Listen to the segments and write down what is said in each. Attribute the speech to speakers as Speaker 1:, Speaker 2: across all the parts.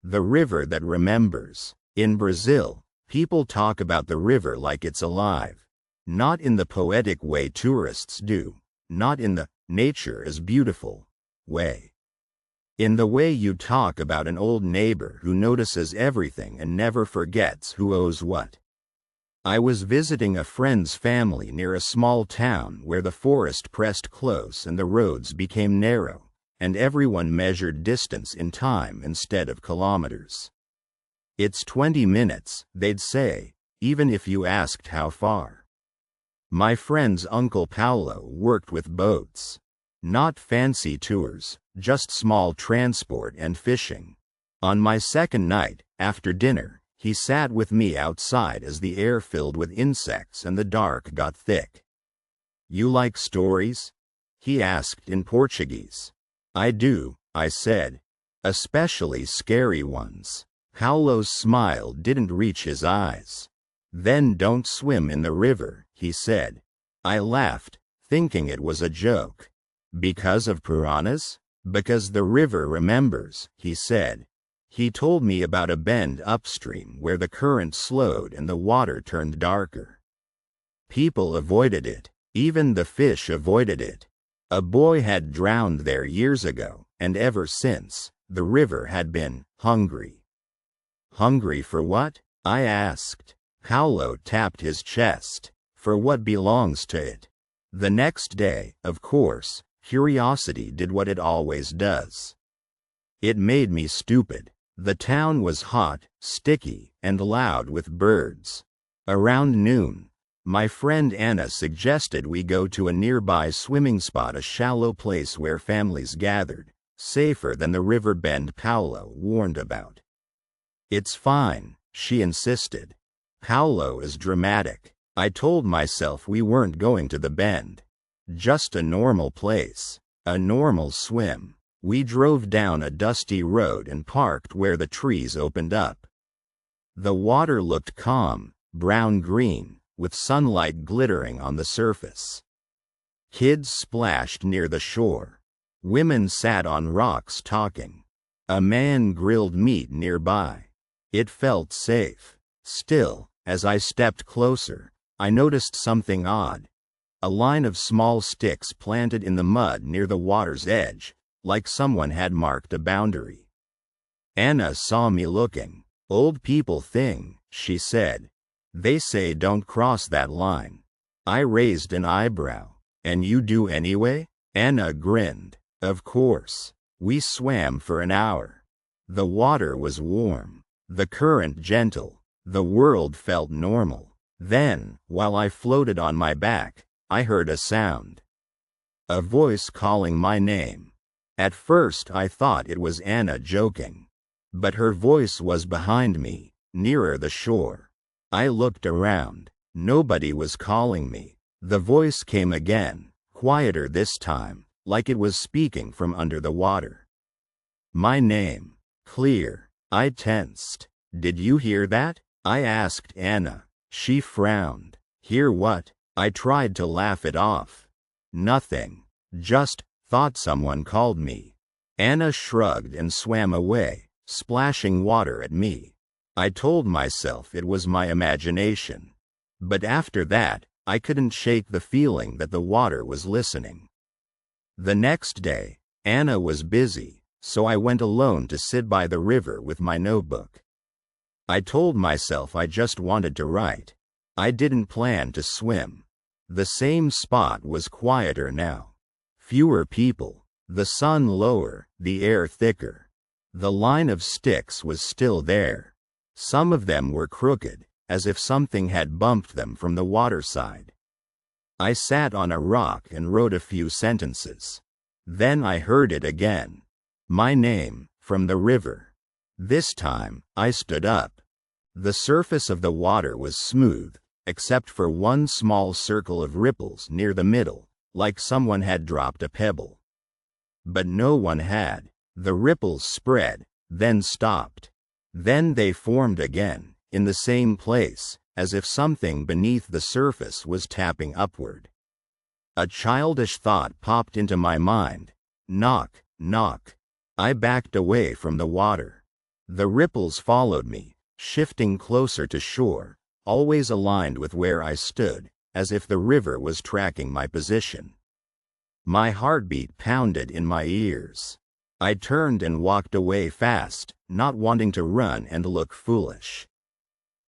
Speaker 1: The river that remembers. In Brazil, people talk about the river like it's alive. Not in the poetic way tourists do. Not in the nature is beautiful way. In the way you talk about an old neighbor who notices everything and never forgets who owes what. I was visiting a friend's family near a small town where the forest pressed close and the roads became narrow, and everyone measured distance in time instead of kilometers. It's 20 minutes, they'd say, even if you asked how far. My friend's uncle Paulo worked with boats. Not fancy tours, just small transport and fishing. On my second night, after dinner, he sat with me outside as the air filled with insects and the dark got thick. "You like stories?" he asked in Portuguese. "I do," I said. "Especially scary ones." Paulo's smile didn't reach his eyes. "Then don't swim in the river," he said. I laughed, thinking it was a joke. "Because of piranhas?" "Because the river remembers," he said. He told me about a bend upstream where the current slowed and the water turned darker. People avoided it. Even the fish avoided it. A boy had drowned there years ago, and ever since, the river had been hungry. "Hungry for what?" I asked. Paulo tapped his chest. "For what belongs to it." The next day, of course, curiosity did what it always does. It made me stupid. The town was hot, sticky, and loud with birds. Around noon, my friend Anna suggested we go to a nearby swimming spot, a shallow place where families gathered, safer than the river bend Paulo warned about. "It's fine," she insisted. "Paulo is dramatic." I told myself we weren't going to the bend. Just a normal place, a normal swim. We drove down a dusty road and parked where the trees opened up. The water looked calm, brown-green, with sunlight glittering on the surface. Kids splashed near the shore. Women sat on rocks talking. A man grilled meat nearby. It felt safe. Still, as I stepped closer, I noticed something odd. A line of small sticks planted in the mud near the water's edge, like someone had marked a boundary. Anna saw me looking. "Old people thing," she said. "They say don't cross that line." I raised an eyebrow. "And you do anyway?" Anna grinned. "Of course." We swam for an hour. The water was warm, the current gentle, the world felt normal. Then, while I floated on my back, I heard a sound. A voice calling my name. At first I thought it was Anna joking. But her voice was behind me, nearer the shore. I looked around. Nobody was calling me. The voice came again, quieter this time, like it was speaking from under the water. My name. Clear. I tensed. "Did you hear that?" I asked Anna. She frowned. "Hear what?" I tried to laugh it off. "Nothing. Just thought someone called me." Anna shrugged and swam away, splashing water at me. I told myself it was my imagination. But after that, I couldn't shake the feeling that the water was listening. The next day, Anna was busy, so I went alone to sit by the river with my notebook. I told myself I just wanted to write. I didn't plan to swim. The same spot was quieter now. Fewer people, the sun lower, the air thicker. The line of sticks was still there. Some of them were crooked, as if something had bumped them from the waterside. I sat on a rock and wrote a few sentences. Then I heard it again. My name, from the river. This time, I stood up. The surface of the water was smooth, except for one small circle of ripples near the middle, like someone had dropped a pebble. But no one had. The ripples spread, then stopped. Then they formed again, in the same place, as if something beneath the surface was tapping upward. A childish thought popped into my mind. Knock, knock. I backed away from the water. The ripples followed me, shifting closer to shore, always aligned with where I stood, as if the river was tracking my position. My heartbeat pounded in my ears. I turned and walked away fast, not wanting to run and look foolish.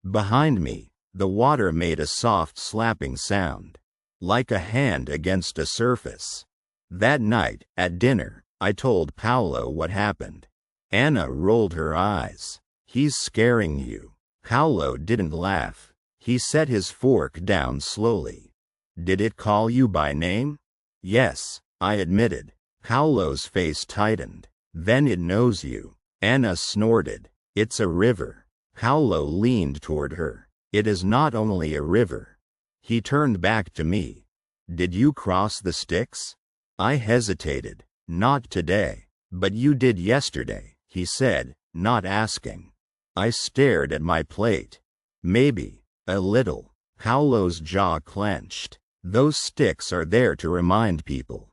Speaker 1: Behind me, the water made a soft slapping sound, like a hand against a surface. That night, at dinner, I told Paolo what happened. Anna rolled her eyes. "He's scaring you." Paolo didn't laugh. He set his fork down slowly. "Did it call you by name?" "Yes," I admitted. Paolo's face tightened. "Then it knows you." Anna snorted. "It's a river." Paolo leaned toward her. "It is not only a river." He turned back to me. "Did you cross the Styx?" I hesitated. "Not today." "But you did yesterday," he said, not asking. I stared at my plate. "Maybe. A little." Paolo's jaw clenched. "Those sticks are there to remind people.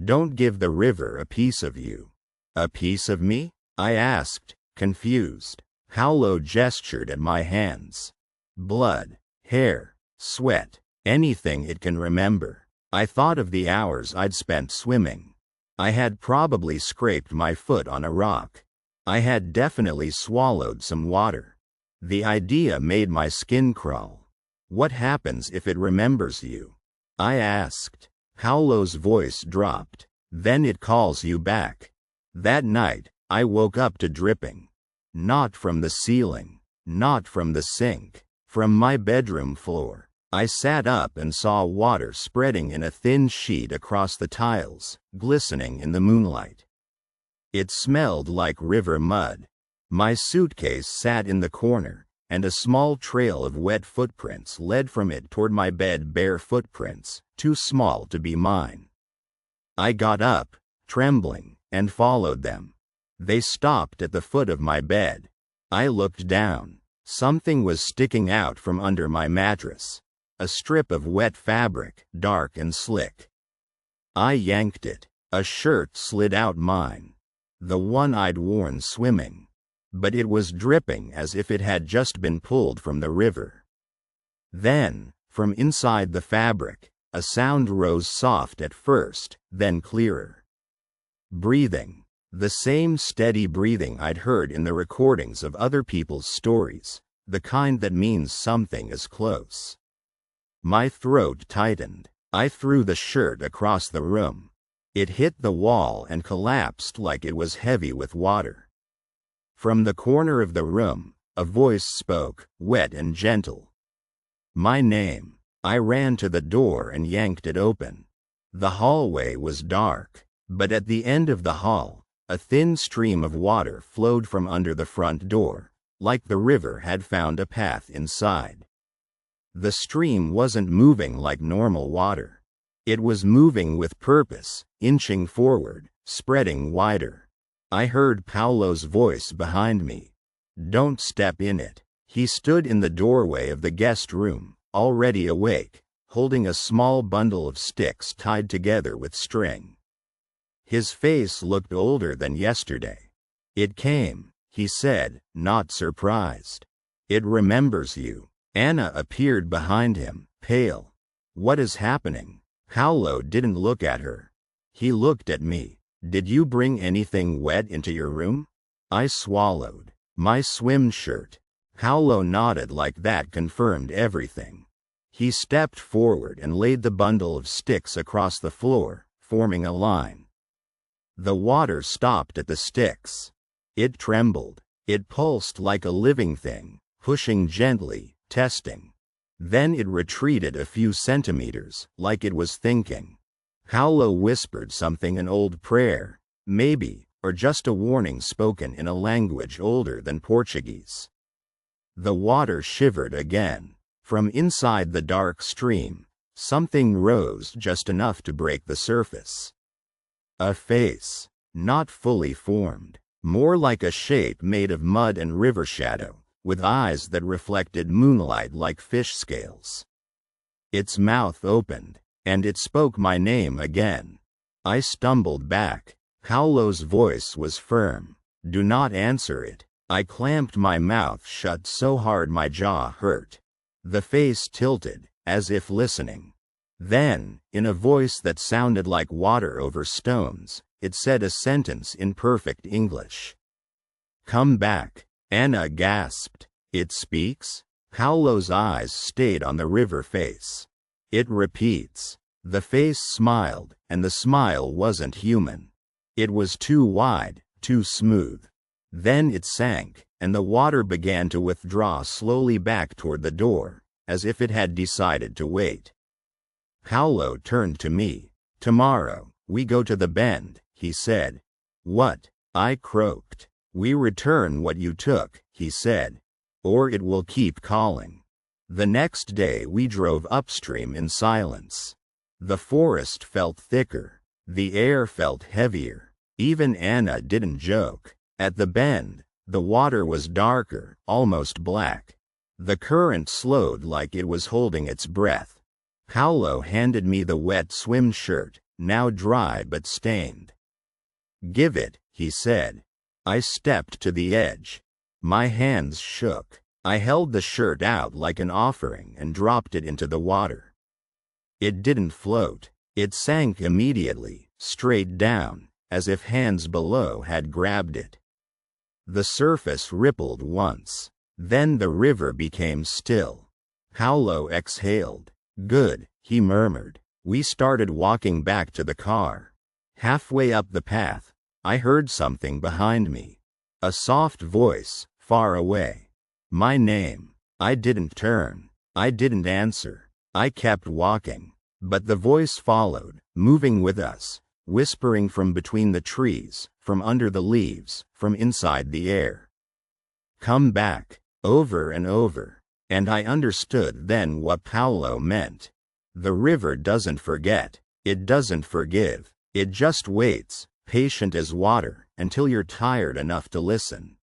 Speaker 1: Don't give the river a piece of you." "A piece of me?" I asked, confused. Paolo gestured at my hands. "Blood, hair, sweat, anything it can remember." I thought of the hours I'd spent swimming. I had probably scraped my foot on a rock. I had definitely swallowed some water. The idea made my skin crawl. "What happens if it remembers you?" I asked. Paolo's voice dropped. "Then it calls you back." That night, I woke up to dripping. Not from the ceiling, not from the sink, from my bedroom floor. I sat up and saw water spreading in a thin sheet across the tiles, glistening in the moonlight. It smelled like river mud. My suitcase sat in the corner, and a small trail of wet footprints led from it toward my bed, bare footprints, too small to be mine. I got up, trembling, and followed them. They stopped at the foot of my bed. I looked down. Something was sticking out from under my mattress. A strip of wet fabric, dark and slick. I yanked it. A shirt slid out mine. The one I'd worn swimming. But it was dripping as if it had just been pulled from the river. Then, from inside the fabric, a sound rose, soft at first, then clearer. Breathing. The same steady breathing I'd heard in the recordings of other people's stories, the kind that means something is close. My throat tightened. I threw the shirt across the room. It hit the wall and collapsed like it was heavy with water. From the corner of the room, a voice spoke, wet and gentle. My name. I ran to the door and yanked it open. The hallway was dark, but at the end of the hall, a thin stream of water flowed from under the front door, like the river had found a path inside. The stream wasn't moving like normal water. It was moving with purpose, inching forward, spreading wider. I heard Paolo's voice behind me. "Don't step in it." He stood in the doorway of the guest room, already awake, holding a small bundle of sticks tied together with string. His face looked older than yesterday. "It came," he said, not surprised. "It remembers you." Anna appeared behind him, pale. "What is happening?" Paolo didn't look at her. He looked at me. "Did you bring anything wet into your room?" I swallowed. "My swim shirt." Paolo nodded like that confirmed everything. He stepped forward and laid the bundle of sticks across the floor, forming a line. The water stopped at the sticks. It trembled. It pulsed like a living thing, pushing gently, testing. Then it retreated a few centimeters, like it was thinking. Paolo whispered something, an old prayer, maybe, or just a warning spoken in a language older than Portuguese. The water shivered again. From inside the dark stream, something rose just enough to break the surface. A face, not fully formed, more like a shape made of mud and river shadow, with eyes that reflected moonlight like fish scales. Its mouth opened, and it spoke my name again. I stumbled back. Paolo's voice was firm. "Do not answer it." I clamped my mouth shut so hard my jaw hurt. The face tilted, as if listening. Then, in a voice that sounded like water over stones, it said a sentence in perfect English. "Come back," Anna gasped. "It speaks?" Paolo's eyes stayed on the river face. "It repeats." The face smiled, and the smile wasn't human. It was too wide, too smooth. Then it sank, and the water began to withdraw slowly back toward the door, as if it had decided to wait. Paolo turned to me. "Tomorrow, we go to the bend," he said. "What?" I croaked. "We return what you took," he said. "Or it will keep calling." The next day we drove upstream in silence. The forest felt thicker. The air felt heavier. Even Anna didn't joke. At the bend, the water was darker, almost black. The current slowed like it was holding its breath. Paolo handed me the wet swim shirt, now dry but stained. "Give it," he said. I stepped to the edge. My hands shook. I held the shirt out like an offering and dropped it into the water. It didn't float. It sank immediately, straight down, as if hands below had grabbed it. The surface rippled once. Then the river became still. Paolo exhaled. "Good," he murmured. We started walking back to the car. Halfway up the path, I heard something behind me. A soft voice, far away. My name. I didn't turn. I didn't answer. I kept walking. But the voice followed, moving with us, whispering from between the trees, from under the leaves, from inside the air. "Come back," over and over. And I understood then what Paolo meant. The river doesn't forget. It doesn't forgive. It just waits, patient as water, until you're tired enough to listen.